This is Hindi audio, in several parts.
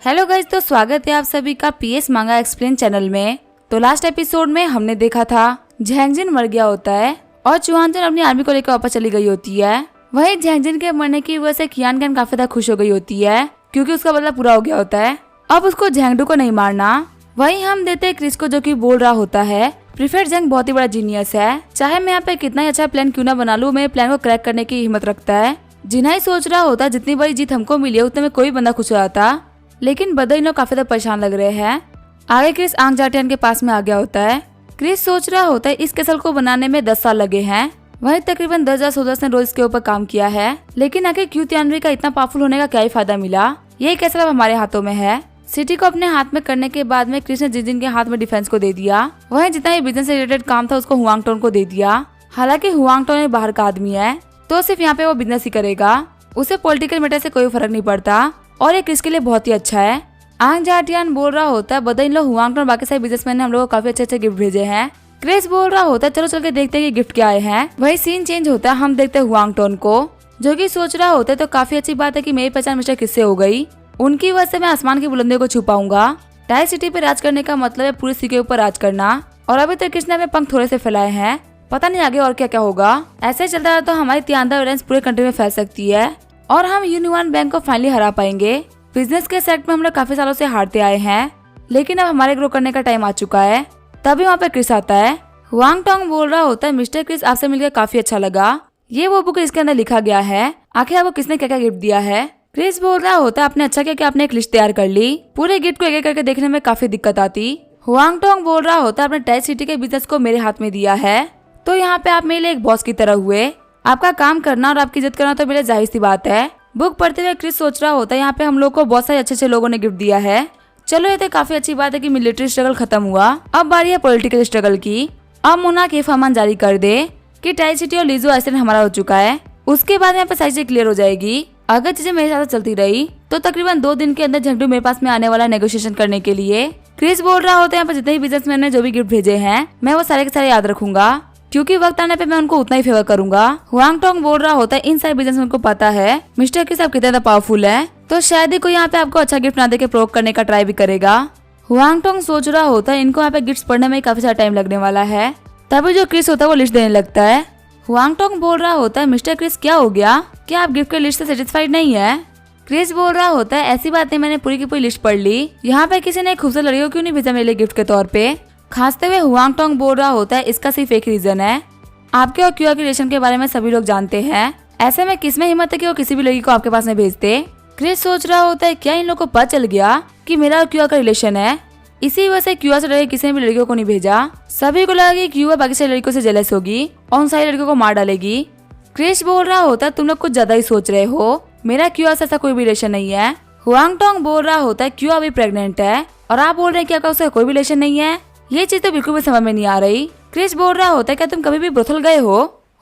हेलो गाइस, तो स्वागत है आप सभी का पीएस मांगा एक्सप्लेन चैनल में। तो लास्ट एपिसोड में हमने देखा था झैंगजिन मर गया होता है और चुआनचन अपनी आर्मी को लेकर वापस चली गई होती है। वहीं झैंगजिन के मरने की वजह से कियान कैन काफी ज्यादा खुश हो गई होती है क्योंकि उसका बदला पूरा हो गया होता है। अब उसको झैंगडू को नहीं मारना। वहीं हम देते हैं क्रिस को, जो कि बोल रहा होता है प्रीफेक्ट जंग बहुत ही बड़ा जीनियस है, चाहे मैं यहाँ पे कितना ही अच्छा प्लान क्यों ना बना लूं, मेरे प्लान को क्रैक करने की हिम्मत रखता है। जिन्हाई सोच रहा होता जितनी बड़ी जीत हमको मिली है उतने में कोई बंदा खुश हो जाता, लेकिन बदर लोग काफी ज्यादा परेशान लग रहे हैं। आगे क्रिस आंग जाटियन के पास में आ गया होता है। क्रिस सोच रहा होता है इस कैसल को बनाने में 10 साल लगे हैं। वहीं तकरीबन 10,000 सोल्जर्स ने रोज इसके ऊपर काम किया है, लेकिन आखिर क्यू तियानरी का इतना पावरफुल होने का क्या ही फायदा मिला। यही कैसल अब हमारे हाथों में है। सिटी को अपने हाथ में करने के बाद में क्रिस ने जिन के हाथ में डिफेंस को दे दिया। वहीं जितना ही बिजनेस से रिलेटेड काम था उसको हुआंगटोन को दे दिया। हालांकि हुआंगटोन बाहर का आदमी है तो सिर्फ यहाँ पे वो बिजनेस ही करेगा, उसे पॉलिटिकल मैटर से कोई फर्क नहीं पड़ता और ये क्रिस के लिए बहुत ही अच्छा है। आंग जाटियन बोल रहा होता है बदर इन लोग हुआंगटोन बाकी सारे बिजनेसमैन ने हम लोग को काफी अच्छे गिफ्ट भेजे हैं। क्रिस बोल रहा होता है चलो चल के देखते हैं कि गिफ्ट क्या आए हैं। वही सीन चेंज होता है, हम देखते हैं हुआंगटोन को, जो कि सोच रहा होता है तो काफी अच्छी बात है कि मेरी पहचान मिस्टर क्रिस से हो गई। उनकी वजह से मैं आसमान की बुलंदियों को छुपाऊंगा। टाई सिटी पे राज करने का मतलब है पूरी सिटी के ऊपर राज करना, और अभी तक क्रिस ने अपने पंख थोड़े से फैलाए हैं, पता नहीं आगे और क्या क्या होगा। ऐसे चलता रहा तो हमारी तियांदा ऑरेंज पूरे कंट्री में फैल सकती है और हम यूनियन बैंक को फाइनली हरा पाएंगे। बिजनेस के सेक्टर में हम लोग काफी सालों से हारते आए हैं, लेकिन अब हमारे ग्रो करने का टाइम आ चुका है। तभी वहाँ पे क्रिस आता है। हुआंगटोंग बोल रहा होता है मिस्टर क्रिस आपसे मिलकर काफी अच्छा लगा। ये वो बुक इसके अंदर लिखा गया है, आखिर आपको किसने क्या क्या गिफ्ट दिया है। क्रिस बोल रहा होता है आपने अच्छा किया कि आपने एक लिस्ट तैयार कर ली, पूरे गिफ्ट को एक एक करके देखने में काफी दिक्कत आती। हुआंगटोंग बोल रहा होता है आपने टाई सिटी के बिजनेस को मेरे हाथ में दिया है, तो यहाँ पे आप मेरे लिए एक बॉस की तरह हुए। आपका काम करना और आपकी इज्जत करना तो मेरे जाहिर सी बात है। बुक पढ़ते हुए क्रिस सोच रहा होता है यहाँ पे हम लोग को बहुत सारे अच्छे लोगों ने गिफ्ट दिया है। चलो ये तो काफी अच्छी बात है कि मिलिट्री स्ट्रगल खत्म हुआ, अब बारी है पॉलिटिकल स्ट्रगल की। अब मोनार्क ये फरमान जारी कर दे कि टाई सिटी और लीजो आइसलैंड हमारा हो चुका है। उसके बाद यहाँ पे सारी चीजें क्लियर हो जाएगी। अगर चीजें मेरे साथ चलती रही तो तकरीबन 2 दिन के अंदर झंडू मेरे पास में आने वाला नेगोशिएशन करने के लिए। क्रिस बोल रहा होता है यहाँ पे जितने भी बिजनेसमैन ने जो भी गिफ्ट भेजे हैं मैं वो सारे के सारे याद रखूंगा, क्योंकि वक्त आने पे मैं उनको उतना ही फेवर करूंगा। हुआंगटोंग बोल रहा होता है इन सारे बिजनेसमैन को पता है मिस्टर क्रिस आप कितना पावरफुल है, तो शायद ही कोई यहाँ पे आपको अच्छा गिफ्ट ना देके प्रोवोक करने का ट्राई भी करेगा। हुआंगटोंग सोच रहा होता है इनको यहाँ पे गिफ्ट पढ़ने में काफी सारा टाइम लगने वाला है। तभी जो क्रिस होता है वो लिस्ट देने लगता है। हुआंगटोंग बोल रहा होता है मिस्टर क्रिस क्या हो गया, क्या आप गिफ्ट के लिस्ट से सेटिस्फाइड नहीं है। क्रिस बोल रहा होता है ऐसी बात नहीं, मैंने पूरी की पूरी लिस्ट पढ़ ली। यहाँ पे किसी ने खूबसूरत लड़की को क्यों नहीं भेजा मेरे लिए गिफ्ट के तौर पे। खांसते हुए हुआंगटोंग बोल रहा होता है इसका सिर्फ एक रीजन है, आपके और क्यूआ के रिलेशन के बारे में सभी लोग जानते हैं, ऐसे में किसमें हिम्मत है कि वो किसी भी लड़की को आपके पास में भेजते। क्रिस सोच रहा होता है क्या इन लोगों को पता चल गया कि मेरा और क्यूआ का रिलेशन है, इसी वजह से क्यूआ से डरे किसी ने भी लड़कियों को नहीं भेजा। सभी को लगा कि क्यूआ बाकी सारी लड़कियों से जेलस होगी और उन सारी लड़कियों को मार डालेगी। क्रिस बोल रहा होता है तुम लोग कुछ ज्यादा ही सोच रहे हो, मेरा क्यूआ से ऐसा कोई भी रिलेशन नहीं है। हुआंगटोंग बोल रहा होता है क्यूआ अभी प्रेग्नेंट है और आप बोल रहे हैं कि आपका उससे कोई भी रिलेशन नहीं है, ये चीज तो बिल्कुल भी समझ में नहीं आ रही। क्रिस बोल रहा होता है क्या तुम कभी भी ब्रोथल गए हो।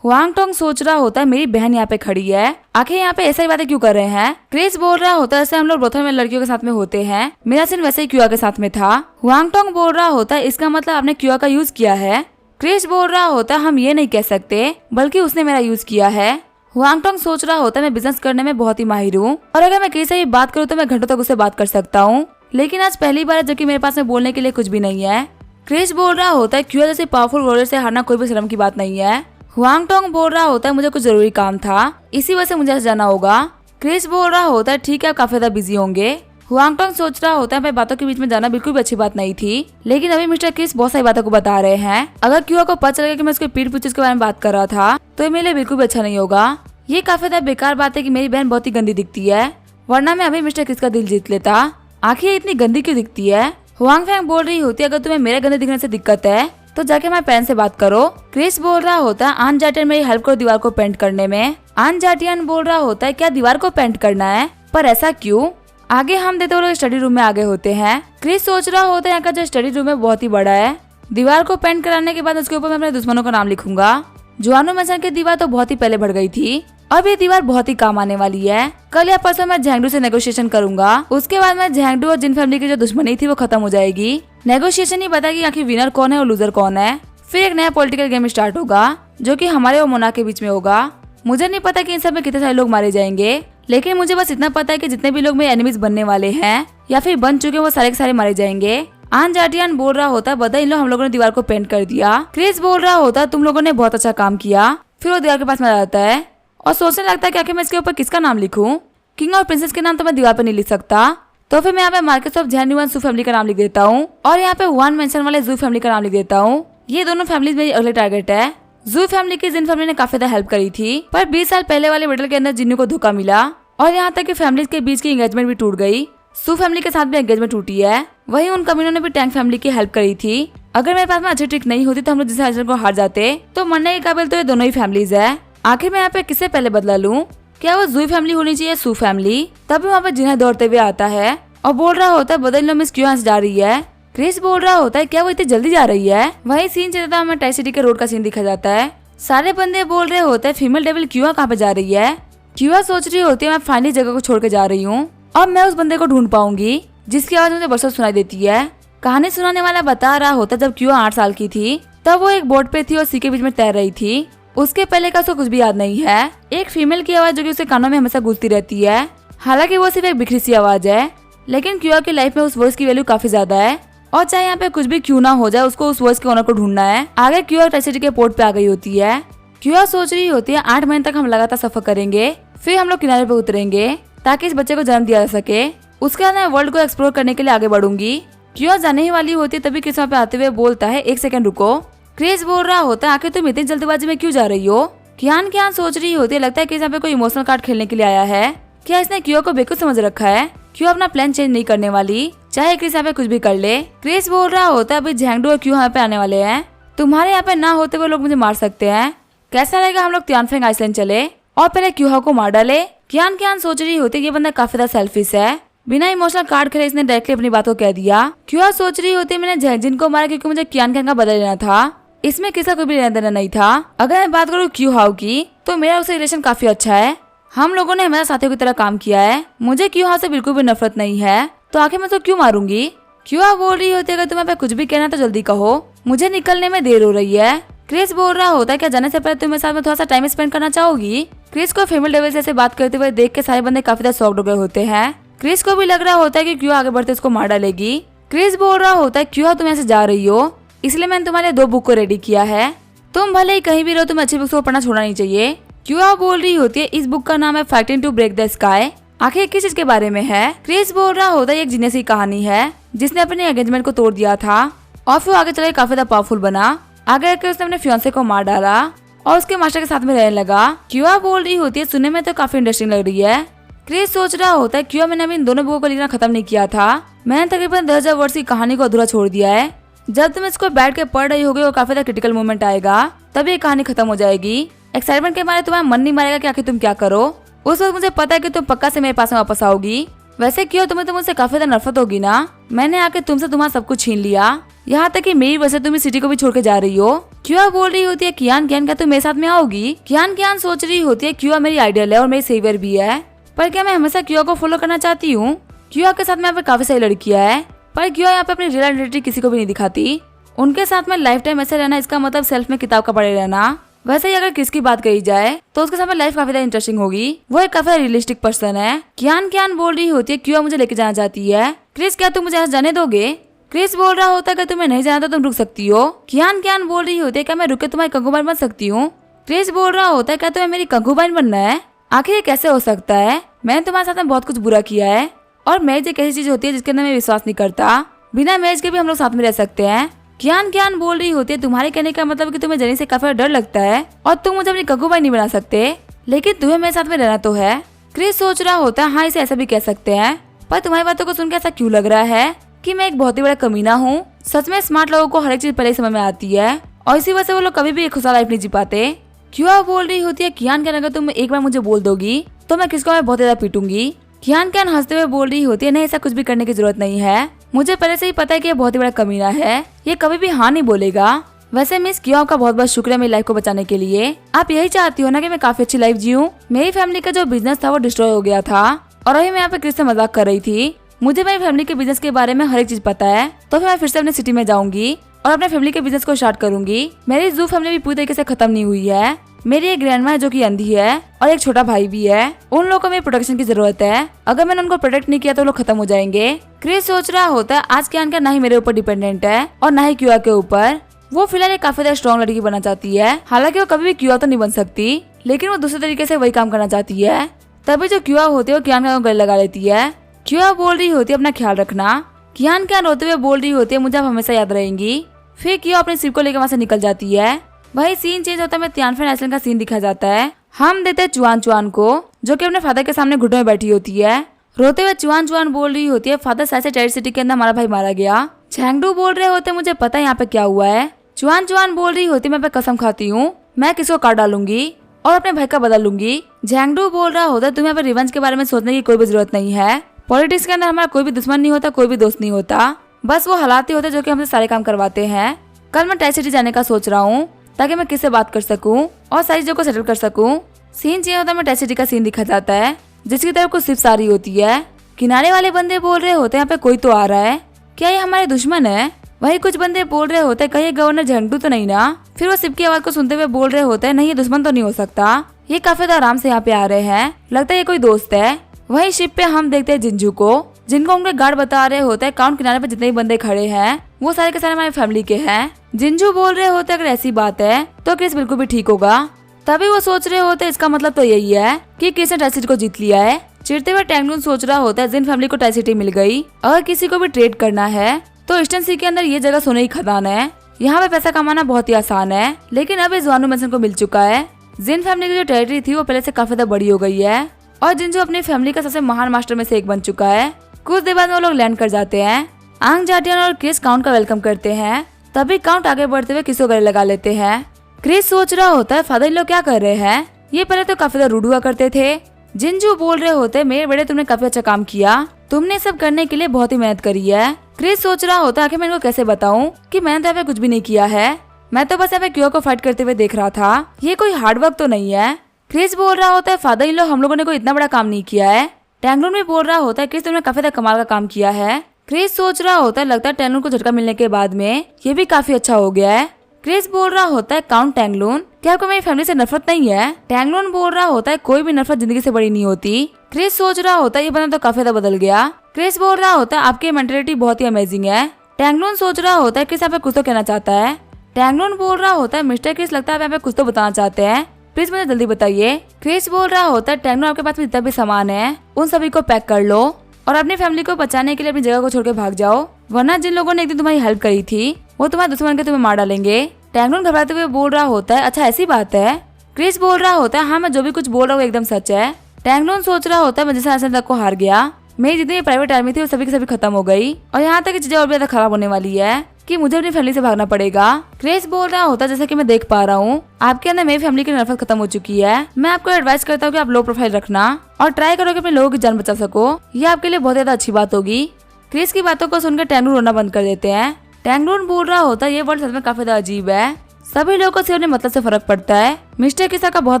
हुआंगटोंग सोच रहा होता है मेरी बहन यहाँ पे खड़ी है, आखिर यहाँ पे ऐसी बातें क्यों कर रहे हैं। क्रिस बोल रहा होता है जैसे हम लोग ब्रोथल में लड़कियों के साथ में होते हैं, मेरा सीन वैसे ही क्यूआ के साथ में था। हुआंगटोंग बोल रहा होता है इसका मतलब आपने क्यूआ का यूज किया है। क्रिस बोल रहा होता है हम ये नहीं कह सकते, बल्कि उसने मेरा यूज किया है। हुआंगटोंग सोच रहा होता है मैं बिजनेस करने में बहुत ही माहिर हूँ और अगर मैं किसी से बात करूँ तो मैं घंटों तक उससे बात कर सकता हूँ, लेकिन आज पहली बार है जबकि मेरे पास में बोलने के लिए कुछ भी नहीं है। क्रिस बोल रहा होता है क्यूआ जैसे पावरफुल वॉरियर से हारना कोई भी शर्म की बात नहीं है। हुआंगटोंग बोल रहा होता है मुझे कुछ जरूरी काम था, इसी वजह से मुझे जाना होगा। क्रिस बोल रहा होता है ठीक है आप काफी ज्यादा बिजी होंगे। हुआंगटोंग सोच रहा होता है मैं बातों के बीच में जाना बिल्कुल भी अच्छी बात नहीं थी, लेकिन अभी मिस्टर क्रिस बहुत सारी बातों को बता रहे हैं। अगर क्यूआ को पता चलेगा कि मैं उसके पीठ पीछे के बारे में बात कर रहा था तो ये मेरे लिए बिल्कुल भी अच्छा नहीं होगा। ये काफी ज्यादा बेकार बात है कि मेरी बहन बहुत ही गंदी दिखती है, वरना मैं अभी मिस्टर क्रिस का दिल जीत लेता। आखिर इतनी गंदी क्यों दिखती है। हुआंगफैंग बोल रही होती है अगर तुम्हें मेरे गंदे दिखने से दिक्कत है तो जाके हमारे पेरेंट्स से बात करो। क्रिस बोल रहा होता है आन जाटियन मेरी हेल्प करो दीवार को पेंट करने में। आन जाटियन बोल रहा होता है क्या दीवार को पेंट करना है, पर ऐसा क्यों। आगे हम देते हुए स्टडी रूम में आगे होते हैं। क्रिस सोच रहा होता है यहाँ का जो स्टडी रूम है बहुत ही बड़ा है। दीवार को पेंट कराने के बाद उसके ऊपर मैं अपने दुश्मनों का नाम लिखूंगा। जुआनो मैसन की दीवार तो बहुत ही पहले बढ़ गई थी, अब ये दीवार बहुत ही काम आने वाली है। कल या परसों मैं झैंगडू से नेगोशिएशन करूंगा, उसके बाद मैं झैंगडू और जिन फैमिली की जो दुश्मनी थी वो खत्म हो जाएगी। नेगोशिएशन ही बताएगी आखिर विनर कौन है और लूजर कौन है। फिर एक नया पॉलिटिकल गेम स्टार्ट होगा जो कि हमारे और मोनार्क के बीच में होगा। मुझे नहीं पता कि इन सब में कितने सारे लोग मारे जाएंगे, लेकिन मुझे बस इतना पता है कि जितने भी लोग मेरे एनिमीज बनने वाले हैं या फिर बन चुके हैं वो सारे के सारे मारे जाएंगे। आन जाटियान बोल रहा होता है बता इन लोग हम लोगों ने दीवार को पेंट कर दिया। क्रिस बोल रहा होता है तुम लोगों ने बहुत अच्छा काम किया। फिर वो दीवार के पास में आता है और सोचने लगता है कि आखिर मैं इसके ऊपर किसका नाम लिखूं। किंग और प्रिंसेस के नाम तो मैं दीवार पर नहीं लिख सकता, तो फिर मैं यहाँ पे मार्केट ऑफ जेन्युइन जू फैमिली का नाम लिख देता हूँ और यहाँ पे वन मेंशन वाले जू फैमिली का नाम लिख देता हूँ। ये दोनों फैमिलीज मेरी अगले टारगेट है। जू फैमिली की जिन फैमिली ने काफी ज्यादा हेल्प करी थी, पर 20 साल पहले वाले बैटल के अंदर जिन्नू को धोखा मिला और यहाँ तक कि फैमिलीज के बीच की एंगेजमेंट भी टूट गई। सू फैमिली के साथ भी एंगेजमेंट टूटी है। वहीं उन कमीनों ने भी टैंक फैमिली की हेल्प करी थी। अगर मेरे पास में अच्छी ट्रिक नहीं होती तो हम लोग जिस एजेंट को हार जाते। तो मरने के काबिल तो ये दोनों ही फैमिलीज है। आखिर मैं यहाँ पे किससे पहले बदला लूं? क्या वो जू फैमिली होनी चाहिए सू फैमिली? तभी वहाँ पे जिन्हें दौड़ते हुए आता है और बोल रहा होता है बदल लो मिस क्यों जा रही है। क्रिस बोल रहा होता है क्या वो इतनी जल्दी जा रही है। वही सीन चलता हमें टाई सिटी के रोड का सीन दिखा जाता है। सारे बंदे बोल रहे होते हैं फीमेल डेविल क्यूआ कहाँ पे जा रही है। क्यूआ सोच रही होती है मैं फाइनली जगह को छोड़ के जा रही हूँ, अब मैं उस बंदे को ढूंढ पाऊंगी जिसकी आवाज मुझे बरसों सुनाई देती है। कहानी सुनाने वाला बता रहा होता जब क्यूआ 8 साल की थी तब वो एक बोट पे थी और सी के बीच में तैर रही थी। उसके पहले का उसको कुछ भी याद नहीं है। एक फीमेल की आवाज जो कि उसके कानों में हमेशा गूंजती रहती है। हालांकि वो सिर्फ एक बिखरी सी आवाज है, लेकिन क्यूआ की लाइफ में उस वॉइस की वैल्यू काफी ज्यादा है और चाहे यहाँ पे कुछ भी क्यों ना हो जाए उसको उस वॉइस के ओनर को ढूंढना है। आगे क्यूआ टाई सिटी के पोर्ट पे आ गई होती है। क्यूआ सोच रही होती है 8 महीने तक हम लगातार सफर करेंगे, फिर हम लोग किनारे पे उतरेंगे ताकि इस बच्चे को जन्म दिया जा सके। उसके बाद मैं वर्ल्ड को एक्सप्लोर करने के लिए आगे बढ़ूंगी। क्यूआ जाने ही वाली होती है तभी क्रिस वहाँ पे आते हुए बोलता है 1 सेकंड रुको। क्रिस बोल रहा होता है आखिर तुम इतनी जल्दबाजी में क्यों जा रही हो। कियान सोच रही होती है लगता है कि यहाँ पे कोई इमोशनल कार्ड खेलने के लिए आया है। क्या इसने क्यूआ को बेवकूफ समझ रखा है। क्यूआ अपना प्लान चेंज नहीं करने वाली, चाहे क्रिस यहाँ पे कुछ भी कर ले। क्रिस बोल रहा होता है अभी झैंगडू और क्यूआ यहाँ पे आने वाले हैं, तुम्हारे यहाँ पे ना होते हुए लोग मुझे मार सकते हैं। कैसा रहेगा हम लोग तियानफेंग आइसलैंड चले और पहले क्यूआ को मार डाले। कियान सोच रही होती है ये बंदा काफी ज्यादा सेल्फिश है, बिना इमोशनल कार्ड खेले इसने डायरेक्टली अपनी बात को कह दिया। क्यूआ सोच रही होती है मैंने झैंजिन को मारा क्योंकि मुझे कियान का बदल लेना था, इसमें किसी का कोई भी लेना देना नहीं था। अगर मैं बात करूँ क्यू हाउ की तो मेरा उससे रिलेशन काफी अच्छा है, हम लोगों ने हमारे साथियों की तरह काम किया है, मुझे क्यू हाउ से बिल्कुल भी नफरत नहीं है, तो आखिर मैं तो क्यों मारूंगी। क्यूआ बोल रही होती है अगर तुम्हें पे कुछ भी कहना तो जल्दी कहो, मुझे निकलने में देर हो रही है। क्रिस बोल रहा होता है क्या जाने से पहले तुम मेरे साथ में थोड़ा सा टाइम स्पेंड करना चाहोगी। क्रिस को फीमेल डेविल से ऐसे बात करते हुए देख के सारे बंदे काफी ज्यादा शॉक्ड हो गए होते हैं। क्रिस को भी लग रहा होता है कि क्यूआ आगे बढ़ते उसको मार डालेगी। क्रिस बोल रहा होता है क्यूआ तुम ऐसे जा रही हो इसलिए मैंने तुम्हारे 2 बुक को रेडी किया है, तुम भले ही कहीं भी रहो तुम्हें अच्छी बुक्स को पढ़ना छोड़ना नहीं चाहिए। क्यूआ बोल रही होती है इस बुक का नाम है fighting to break the sky, आखिर किस चीज के बारे में है। क्रिस बोल रहा होता है एक जीनियस की कहानी है जिसने अपने एंगेजमेंट को तोड़ दिया था और फिर आगे चले काफी ज्यादा पावरफुल बना। आगे आकर उसने अपने फियांसे को मार डाला और उसके मास्टर के साथ में रहने लगा। क्यूआ बोल रही होती है सुनने में तो काफी इंटरेस्टिंग लग रही है। क्रिस सोच रहा होता है क्यूआ मैंने अभी इन दोनों बुकों को लिखना खत्म नहीं किया था, मैंने तकरीबन 10,000 वर्ष की कहानी को अधूरा छोड़ दिया है। जब तुम इसको बैठ के पढ़ रही होगी और काफी ज्यादा क्रिटिकल मोमेंट आएगा तभी ये कहानी खत्म हो जाएगी। एक्साइटमेंट के मारे तुम्हारा मन नहीं मारेगा कि आखिर तुम क्या करो। उस वक्त मुझे पता है कि तुम पक्का से मेरे पास में वापस आओगी। वैसे क्यों तुम्हें तो मुझसे काफी ज्यादा नफरत होगी ना, मैंने आके तुमसे तुम्हारा सब कुछ छीन लिया, यहाँ तक कि मेरी वजह से तुम इस सिटी को भी छोड़ के जा रही हो। क्यूआ बोल रही होती है कियान क्या तुम मेरे साथ में आओगी। कियान सोच रही होती है क्यूआ मेरी आइडियल है और मेरी सेवियर भी है, पर क्या मैं हमेशा क्यूआ को फॉलो करना चाहती हूँ। क्यूआ के साथ में यहाँ पे काफी सारी लड़कियां है, पर क्यूआ यहाँ पे अपनी रियल आइडेंटिटी किसी को भी नहीं दिखाती। उनके साथ में लाइफ टाइम ऐसे रहना इसका मतलब सेल्फ में किताब का पढ़े रहना। वैसे ही अगर किसकी बात कही जाए तो उसके साथ में लाइफ काफी ज्यादा इंटरेस्टिंग होगी, वो एक काफी रियलिस्टिक पर्सन है। कियान बोल रही होती है क्यूआ मुझे लेके जाना चाहती है। क्रिस क्या तुम मुझे यहाँ जाने दोगे। क्रिस बोल रहा होता है अगर तुम्हें नहीं जाना तो तुम रुक सकती हो। कियान बोल रही होती है क्या मैं रुके तुम्हारी कंकूबाइन बन सकती हूँ। क्रिस बोल रहा होता है क्या तुम्हें मेरी कंकूबाइन बनना है, आखिर ये कैसे हो सकता है, मैंने तुम्हारे साथ में बहुत कुछ बुरा किया है और मैरिज एक ऐसी चीज होती है जिसके अंदर मैं विश्वास नहीं करता, बिना मैरिज के भी हम लोग साथ में रह सकते हैं। कियान बोल रही होती है तुम्हारे कहने का मतलब कि तुम्हें जनी से काफी डर लगता है और तुम मुझे अपनी कंकूबाइन नहीं बना सकते, लेकिन तुम्हें मेरे साथ में रहना तो है। क्रिस सोच रहा होता है हाँ इसे ऐसा भी कह सकते हैं, पर तुम्हारी बातों को सुनकर ऐसा क्यों लग रहा है कि मैं एक बहुत ही बड़ा कमीना हूँ। सच में स्मार्ट लोगों को हर एक चीज पहले समझ में आती है और इसी वजह से वो लोग कभी भी एक खुशहाल लाइफ नहीं जी पाते। क्यूआ बोल रही होती है कियान अगर तुम एक बार मुझे बोल दोगी तो मैं किसको मैं बहुत ज्यादा पीटूंगी। कियान हंसते हुए बोल रही होती है नहीं ऐसा कुछ भी करने की जरूरत नहीं है, मुझे पहले से ही पता है कि ये बहुत ही बड़ा कमीना है, ये कभी भी हाँ नहीं बोलेगा। वैसे मिस क्यूआ का बहुत बहुत शुक्रिया मेरी लाइफ को बचाने के लिए। आप यही चाहती हो ना कि मैं काफी अच्छी लाइफ जीऊं। मेरी फैमिली का जो बिजनेस था वो डिस्ट्रॉय हो गया था और अभी मैं यहाँ पे क्रिस से मजाक कर रही थी। मुझे मेरी फैमिली के बिजनेस के बारे में हर एक चीज पता है, तो फिर मैं फिर से अपने सिटी में जाऊंगी और अपने फैमिली के बिजनेस को स्टार्ट करूंगी। मेरी जू फैमिली भी पूरी तरीके से खत्म नहीं हुई है, मेरी एक ग्रैंडमा है जो कि अंधी है और एक छोटा भाई भी है। उन लोगों को मेरी प्रोटेक्शन की जरूरत है। अगर मैंने उनको प्रोटेक्ट नहीं किया तो लोग खत्म हो जाएंगे। क्रिस सोच रहा होता है आज कियान ना ही मेरे ऊपर डिपेंडेंट है और ना ही क्यूआ के ऊपर। वो फिलहाल एक काफी ज्यादा स्ट्रॉन्ग लड़की बनना चाहती है। हालांकि वो कभी भी क्यूआ तो नहीं बन सकती, लेकिन वो दूसरे तरीके से वही काम करना चाहती है। तभी जो क्यूआ होती है वो कियान का गले लगा लेती है। क्यूआ बोल रही होती है अपना ख्याल रखना। कियान क्या रोते हुए बोल रही होती है मुझे आप हमेशा याद रहेंगी। फिर क्यूआ अपने शिप को लेकर वहाँ से निकल जाती है। वही सीन चेंज होता है, तियानफेन आइसलैंड का सीन दिखा जाता है। हम देते हैं चुआन चुआन को जो कि अपने फादर के सामने घुटनों में बैठी होती है। रोते हुए चुआन चुआन बोल रही होती है फादर शायद से टेरिट सिटी के अंदर हमारा भाई मारा गया। झैंगडू बोल रहे होते मुझे पता है यहाँ पे क्या हुआ है। चुआन चुआन बोल रही होती मैं पे कसम खाती हूँ मैं किसको काट डालूंगी और अपने भाई का बदल लूंगी। झैंगडू बोल रहा होता तुम्हें यहाँ पे रिवेंज के बारे में सोचने की कोई भी जरूरत नहीं है। पॉलिटिक्स के अंदर हमारा कोई भी दुश्मन नहीं होता, कोई भी दोस्त नहीं होता, बस वो हालात ही होते जो कि हमसे सारे काम करवाते हैं। कल मैं टेरिट सिटी जाने का सोच रहा हूँ ताकि मैं किससे बात कर सकूं और सारी चीजों को सेटल कर सकूं। सीन चाहिए होता है, मैं टेरिट सिटी का सीन दिखा जाता है जिसकी तरफ कुछ शिप्स आ रही होती है। किनारे वाले बंदे बोल रहे होते हैं यहाँ पे कोई तो आ रहा है, क्या ये हमारे दुश्मन है? वही कुछ बंदे बोल रहे होते हैं कहीं गवर्नर झंडू तो नहीं ना। फिर वो शिप की आवाज को सुनते हुए बोल रहे होते हैं नहीं ये दुश्मन तो नहीं हो सकता, ये काफी आराम से यहाँ पे आ रहे हैं, लगता है ये कोई दोस्त है। वही शिप पे हम देखते हैं जिंजू को, जिनको उनके गार्ड बता रहे होते हैं काउंट किनारे पे जितने भी बंदे खड़े हैं वो सारे के सारे हमारी फैमिली के हैं। जिंजू बोल रहे होते अगर ऐसी बात है तो क्रिस बिल्कुल भी ठीक होगा। तभी वो सोच रहे होते इसका मतलब तो यही है कि क्रिस ने टेरिट सिटी को जीत लिया है। चिढ़ते हुए टैंगलून सोच रहा होता है जिन फैमिली को टेरिट सिटी मिल गई, अगर किसी को भी ट्रेड करना है तो ईस्टर्न सी के अंदर ये जगह सोने की खदान है। यहाँ पे पैसा कमाना बहुत ही आसान है, लेकिन अब इस वानु मैंसन को मिल चुका है। जिन फैमिली की जो टेरिटरी थी वो पहले से काफी ज्यादा बड़ी हो गई है और जिंजू अपनी फैमिली का सबसे महान मास्टर में से एक बन चुका है। कुछ देर बाद वो लोग लैंड कर जाते हैं। आंग जाटियन और क्रिस काउंट का वेलकम करते हैं। तभी काउंट आगे बढ़ते हुए किसी को गले लगा लेते हैं। क्रिस सोच रहा होता है फादर लोग क्या कर रहे हैं, ये पहले तो काफी ज्यादा रूड हुआ करते थे। जिंजू बोल रहे होते मेरे बेटे तुमने काफी अच्छा काम किया, तुमने सब करने के लिए बहुत ही मेहनत करी है। क्रिस सोच रहा होता आखिर मैं इनको कैसे बताऊं कि मैंने तो यहाँ पे कुछ भी नहीं किया है, मैं तो बस यहाँ पे क्यूआ को फाइट करते हुए देख रहा था, ये कोई हार्ड वर्क तो नहीं है। क्रिस बोल रहा होता है फादर इन लोग हम लोगों ने कोई इतना बड़ा काम नहीं किया है। टैंगलून भी बोल रहा होता है क्रिस तुमने काफी ज्यादा कमाल का काम किया है। क्रिस सोच रहा होता है लगता है टैंगलून को झटका मिलने के बाद में ये भी काफी अच्छा हो गया है। क्रिस बोल रहा होता है काउंट टैंगलून क्या आपको मेरी फैमिली से नफरत नहीं है? टैंगलून बोल रहा होता है कोई भी नफरत जिंदगी से बड़ी नहीं होती। क्रिस सोच रहा होता है ये बंदा तो काफी ज्यादा बदल गया। क्रिस बोल रहा होता है आपकी मेंटेलिटी बहुत ही अमेजिंग है। टैंगलून सोच रहा होता है क्रिस यहाँ पे कुछ तो कहना चाहता है। टैंगलून बोल रहा होता है मिस्टर क्रिस लगता है आप यहाँ पे कुछ तो बताना चाहते हैं, प्लीज मुझे जल्दी बताइए। क्रिस बोल रहा होता है टैंगलून आपके पास में जितना भी सामान है उन सभी को पैक कर लो और अपनी फैमिली को बचाने के लिए अपनी जगह को छोड़ के भाग जाओ, वरना जिन लोगों ने एक दिन तुम्हारी हेल्प करी थी वो तुम्हारे दुश्मन के तुम्हें मार डालेंगे। टैंगलून घबराते हुए बोल रहा होता है अच्छा ऐसी बात है। क्रिस बोल रहा होता है हाँ मैं जो भी कुछ बोल रहा हूँ एकदम सच है। टैंगलून सोच रहा होता है मैं जैसे ऐसे तक को हार गया, मेरी जितनी प्राइवेट आर्मी थी वो सभी की सभी खत्म हो गई और यहाँ तक चीजें और भी ज्यादा खराब होने वाली है कि मुझे अपनी फैमिली से भागना पड़ेगा। क्रिस बोल रहा होता है जैसे कि मैं देख पा रहा हूँ आपके अंदर मेरी फैमिली की नफरत खत्म हो चुकी है। मैं आपको एडवाइस करता हूँ कि आप लो प्रोफाइल रखना और ट्राई करो कि अपने लोगों की जान बचा सको, ये आपके लिए बहुत ज्यादा अच्छी बात होगी। क्रिस की बातों को सुनकर टैंगलून रोना बंद कर देते हैं। टैंगलून बोल रहा होता है ये वर्ल्ड सच में काफी ज्यादा अजीब है, सभी लोगों को सिर्फ अपने मतलब से फर्क पड़ता है। मिस्टर किसा का बहुत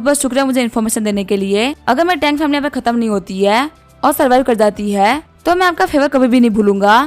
बहुत शुक्रिया मुझे इन्फॉर्मेशन देने के लिए। अगर मैं टैंक फैमिली पे खत्म नहीं होती है और सर्वाइव कर जाती है तो मैं आपका फेवर कभी भी नहीं भूलूंगा।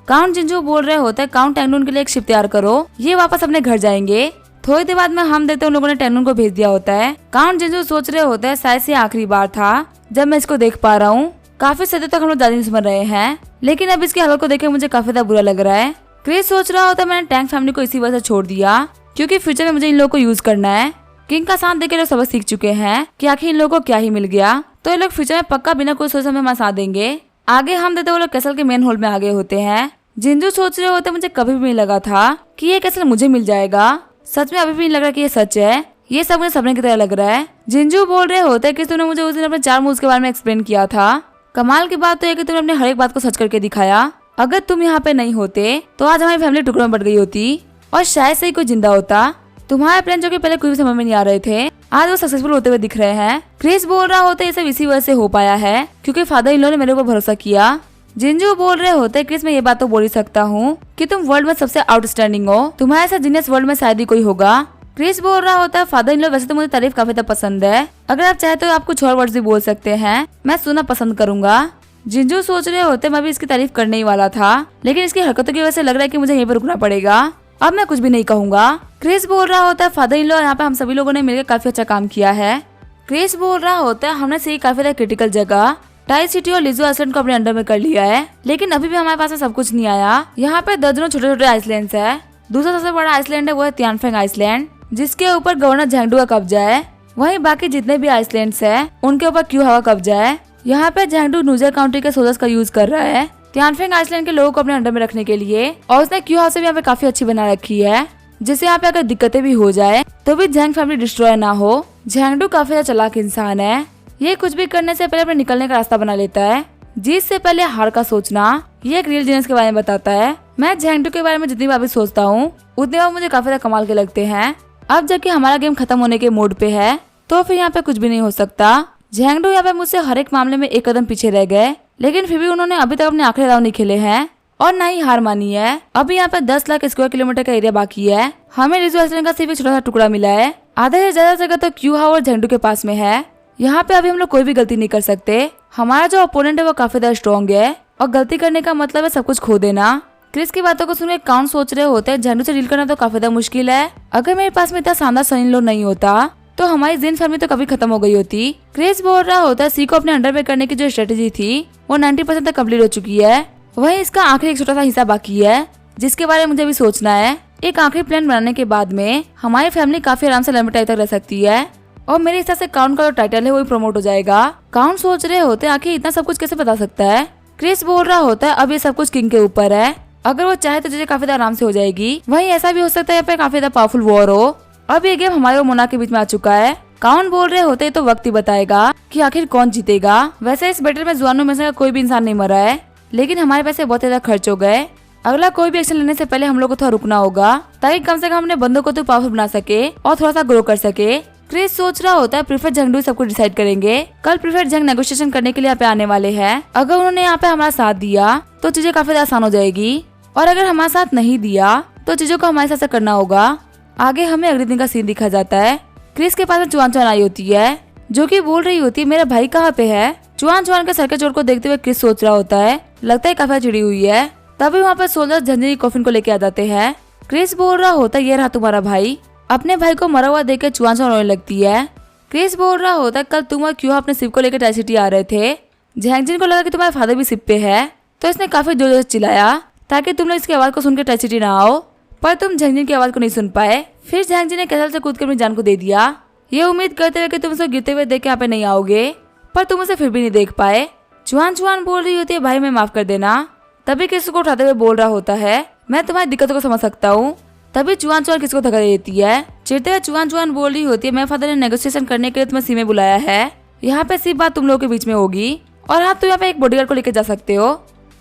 काउंट जिंजू बोल रहे होते हैं काउंट टैंगलून के लिए एक शिप तैयार करो, ये वापस अपने घर जाएंगे। थोड़ी देर बाद में हम देते उन लोगों ने टैंगलून को भेज दिया होता है। काउंट जिंजू सोच रहे होते हैं शायद से आखिरी बार था जब मैं इसको देख पा रहा हूँ, काफी सदी तक हम लोग ज्यादा दुश्मन रहे हैं, लेकिन अब इसकी हालत को देख मुझे काफी ज्यादा बुरा लग रहा है। क्रिस सोच रहा होता है मैंने टैंक फैमिली को इसी वजह से छोड़ दिया क्योंकि फ्यूचर में मुझे इन लोगों को यूज करना है। किंग का साथ देकर लोग सबक सीख चुके हैं कि आखिर इन लोगों को क्या ही मिल गया, तो ये लोग फ्यूचर में पक्का बिना कोई सोच समझे हमारा साथ देंगे। आगे हम देते वो लोग कैसल के मेन होल में आगे होते हैं। जिंजू सोच रहे होते मुझे कभी भी नहीं लगा था कि ये कैसल मुझे मिल जाएगा, सच में अभी भी नहीं लग रहा कि ये सच है, ये सब मुझे सपने की तरह लग रहा है। जिंजू बोल रहे होते कि तूने मुझे उस दिन अपने 4 मूव्स के बारे में एक्सप्लेन किया था, कमाल की बात तो है कि तुमने अपने हर एक बात को सच करके दिखाया। अगर तुम यहाँ पे नहीं होते तो आज हमारी फैमिली टुकड़ों में बट गई होती और शायद से ही कोई जिंदा होता। तुम्हारे प्लान जो कि पहले कोई भी समझ में नहीं आ रहे थे आज वो सक्सेसफुल होते हुए दिख रहे हैं। क्रिस बोल रहा होता है ये सब इसी वजह से हो पाया है क्योंकि फादर इन लोगों ने मेरे ऊपर भरोसा किया। जिंजू बोल रहे होते क्रिस मैं ये बात तो बोल ही सकता हूँ कि तुम वर्ल्ड में सबसे आउटस्टैंडिंग हो, तुम्हारे ऐसा जीनियस वर्ल्ड में शायद ही कोई होगा। क्रिस बोल रहा होता है फादर इन लॉ वैसे तो मुझे तारीफ काफी ज्यादा पसंद है, अगर आप चाहे तो आप कुछ और वर्ड्स भी बोल सकते हैं, मैं सुनना पसंद करूंगा। जिंजू सोच रहे होते मैं भी इसकी तारीफ करने ही वाला था, लेकिन इसकी हरकतों की वजह से लग रहा है कि मुझे यहीं पर रुकना पड़ेगा, अब मैं कुछ भी नहीं कहूंगा। क्रिस बोल रहा होता है फादर इन लॉ यहाँ पे हम सभी लोगों ने मिलकर काफी अच्छा काम किया है। क्रिस बोल रहा होता है हमने सही काफी ज्यादा क्रिटिकल जगह टाई सिटी और लिजो आइलैंड को अपने अंडर में कर लिया है, लेकिन अभी भी हमारे पास में सब कुछ नहीं आया। यहाँ पे दर्जनों छोटे छोटे आइसलैंड है। दूसरा सबसे बड़ा आइसलैंड है वो है तियानफेंग आइसलैंड, जिसके ऊपर गवर्नर झेंगडू का कब्जा है। वहीं बाकी जितने भी आइसलैंड है उनके ऊपर क्यू हवा कब्जा है। यहाँ पे झेंगडू न्यूजर काउंटी के सोल्जर्स का यूज कर रहा है तियानफेंग आइसलैंड के लोगों को अपने अंडर में रखने के लिए, और उसने क्यू हाउस भी यहाँ पे काफी अच्छी बना रखी है, जिससे यहाँ पे अगर दिक्कतें भी हो जाए तो भी झेंग फैमिली डिस्ट्रॉय ना हो। झेंगडू काफी ज्यादा चालाक इंसान है। ये कुछ भी करने से पहले अपने निकलने का रास्ता बना लेता है। जीत से पहले हार का सोचना, ये एक रियल जीनियस के बारे में बताता है। मैं झेंगडू के बारे में जितनी बार भी सोचता हूँ उतनी बार मुझे काफी ज्यादा कमाल के लगते हैं। अब जबकि हमारा गेम खत्म होने के मोड पे है तो फिर यहाँ पे कुछ भी नहीं हो सकता। झेंगडू यहाँ पे मुझसे हर एक मामले में एक कदम पीछे रह गए, लेकिन फिर भी उन्होंने अभी तक अपने आखिरी राउंड नहीं खेले हैं और ना ही हार मानी है। अभी यहाँ पे 10 लाख स्क्वायर किलोमीटर का एरिया बाकी है। हमें लिजो आइलैंड का सिर्फ एक छोटा सा टुकड़ा मिला है। आधे से ज्यादा जगह तो क्यू हाउ और झेंगडू के पास में है। यहाँ पे अभी हम लोग कोई भी गलती नहीं कर सकते। हमारा जो ओपोनेंट है वो काफी ज्यादा स्ट्रॉन्ग है और गलती करने का मतलब है सब कुछ खो देना। क्रिस की बातों को सुनकर काउंट सोच रहे होते हैं झेंगडू से डील करना तो काफी ज्यादा मुश्किल है। अगर मेरे पास में इतना शानदार सन इन लॉ नहीं होता तो हमारी जिन फैमिली तो कभी खत्म हो गई होती। क्रिस बोल रहा होता है सी को अपने अंडर में करने की जो स्ट्रेटेजी थी वो 90% तक कम्प्लीट हो चुकी है। वहीं इसका आखिरी एक छोटा सा हिस्सा बाकी है जिसके बारे में मुझे भी सोचना है। एक आखिरी प्लान बनाने के बाद में हमारी फैमिली काफी आराम से लंबे टाइम तक रह सकती है और मेरे हिसाब से काउंट का जो टाइटल है वो प्रमोट हो जाएगा। काउंट सोच रहे होते हैं आखिर इतना सब कुछ कैसे बता सकता है। क्रिस बोल रहा होता है अब ये सब कुछ किंग के ऊपर है, अगर वो चाहे तो चीजें काफी ज्यादा आराम से हो जाएगी। वहीं ऐसा भी हो सकता है यहाँ पे काफी ज्यादा पावरफुल वॉर हो। अब ये गेम हमारे और मोना के बीच में आ चुका है। काउंट बोल रहे होते तो वक्त ही बताएगा कि आखिर कौन जीतेगा। वैसे इस बैटल में जुआनों में से कोई भी इंसान नहीं मरा है, लेकिन हमारे पैसे बहुत ज्यादा खर्च हो गए। अगला कोई भी एक्शन लेने से पहले हम लोग को थोड़ा रुकना होगा ताकि कम से कम अपने बंदों को तो पावरफुल बना सके और थोड़ा सा ग्रो कर सके। क्रिस सोच रहा होता है प्रीफेक्ट झेंगडू सब कुछ डिसाइड करेंगे। कल प्रीफेक्ट झेंग नेगोशिएशन करने के लिए यहाँ पे आने वाले हैं। अगर उन्होंने यहाँ पे हमारा साथ दिया तो चीजें काफी ज्यादा आसान हो जाएगी, और अगर हमारा साथ नहीं दिया तो चीजों को हमारे साथ से करना होगा। आगे हमें अगले दिन का सीन दिखा जाता है। क्रिस के पास में चुआन चुआन आई होती है जो कि बोल रही होती है मेरा भाई कहाँ पे है। चुआन चुआन के सर के चोट को देखते हुए क्रिस सोच रहा होता है लगता है काफी चिड़ी हुई है। तभी वहाँ पर सोल्जर झंझनी की कॉफिन को लेके आ जाते हैं। क्रिस बोल रहा होता है ये रहा तुम्हारा भाई। अपने भाई को मरा हुआ देख के चुआन चुआन रोने लगती है। क्रिस बोल रहा होता है कल तुम और क्यों अपने शिप को लेकर टाई सिटी आ रहे थे। झेंगजिन को लगा कि तुम्हारे फादर भी शिप पे है तो इसने काफी जोर जोर से चिल्लाया ताकि तुम लोग इसकी आवाज को सुनकर टाई सिटी ना आओ, पर तुम झेंगजिन की आवाज को नहीं सुन पाए। फिर झेंगजिन ने कैसल से कूद कर अपनी जान को दे दिया, ये उम्मीद करते हुए कि तुम उसे गिरते हुए देख के यहाँ पे नहीं आओगे, पर तुम उसे फिर भी नहीं देख पाए। चुआन चुआन बोल रही होती है भाई मैं माफ कर देना। तभी क्रिस को उठाते हुए बोल रहा होता है मैं तुम्हारी दिक्कतों को समझ सकता हूँ। तभी चुआन चुआन किसको धक्का दे देती है। चिढ़ते हुए चुआन चुआन बोल रही होती है मेरे फादर ने नेगोशिएशन करने के लिए तुम्हें सी में बुलाया है, यहाँ पे सिर्फ बात तुम लोगों के बीच में होगी और हाँ तुम यहाँ पे एक बॉडीगार्ड को लेकर जा सकते हो।